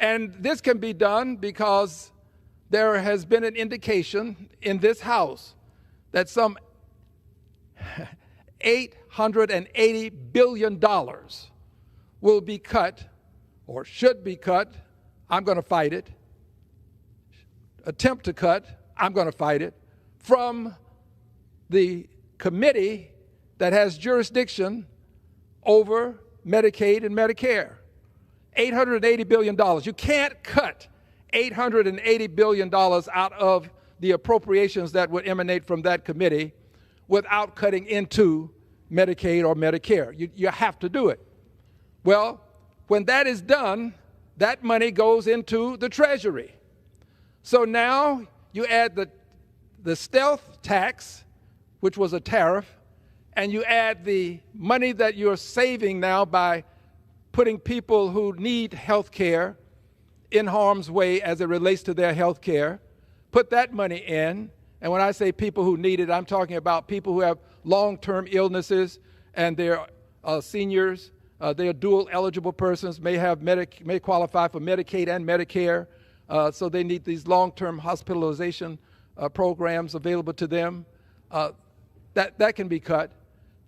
And this can be done because there has been an indication in this House that some $880 billion will be cut, or should be cut. I'm going to fight it. Attempt to cut, I'm going to fight it, from the committee that has jurisdiction over Medicaid and Medicare. $880 billion. You can't cut $880 billion out of the appropriations that would emanate from that committee without cutting into Medicaid or Medicare. You have to do it. Well, when that is done, that money goes into the Treasury. So now you add the stealth tax, which was a tariff, and you add the money that you're saving now by putting people who need health care in harm's way as it relates to their health care. Put that money in, and when I say people who need it, I'm talking about people who have long-term illnesses and they're seniors, they're dual eligible persons, may qualify for Medicaid and Medicare, so they need these long-term hospitalization programs available to them. That can be cut.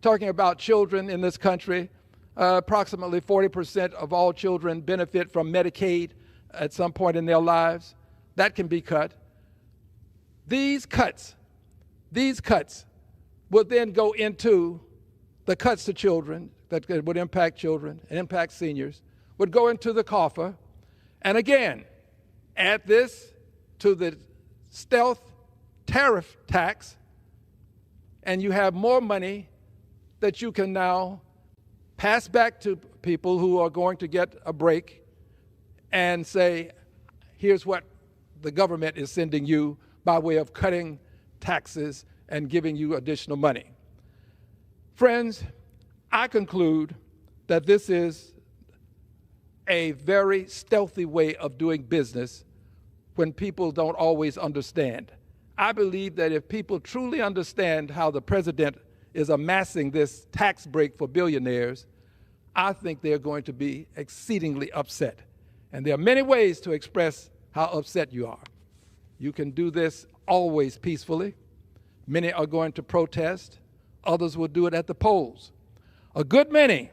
Talking about children in this country, approximately 40% of all children benefit from Medicaid at some point in their lives. That can be cut. These cuts will then go into the cuts to children that would impact children and impact seniors, would go into the coffer, and again, add this to the stealth tariff tax, and you have more money that you can now pass back to people who are going to get a break and say, here's what the government is sending you by way of cutting taxes and giving you additional money. Friends, I conclude that this is a very stealthy way of doing business when people don't always understand. I believe that if people truly understand how the president is amassing this tax break for billionaires, I think they're going to be exceedingly upset. And there are many ways to express how upset you are. You can do this always peacefully. Many are going to protest. Others will do it at the polls. A good many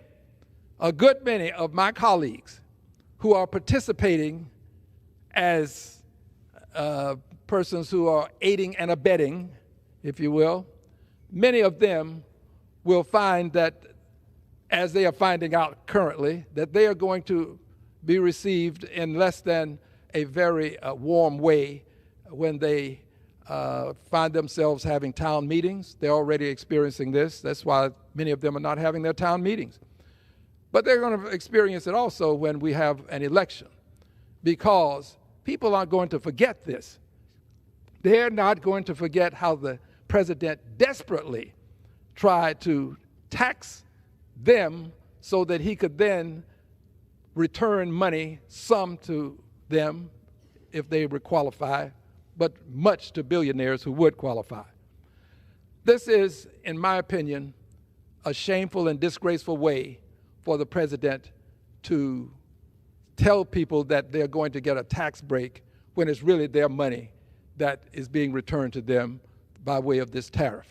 of my colleagues who are participating as persons who are aiding and abetting, if you will, many of them will find that, as they are finding out currently, that they are going to be received in less than a very warm way when they find themselves having town meetings. They're already experiencing this. That's why many of them are not having their town meetings. But they're going to experience it also when we have an election, because people aren't going to forget this. They're not going to forget how the president desperately tried to tax them so that he could then return money, some to them if they would qualify, but much to billionaires who would qualify. This is, in my opinion, a shameful and disgraceful way for the president to tell people that they're going to get a tax break when it's really their money that is being returned to them by way of this tariff.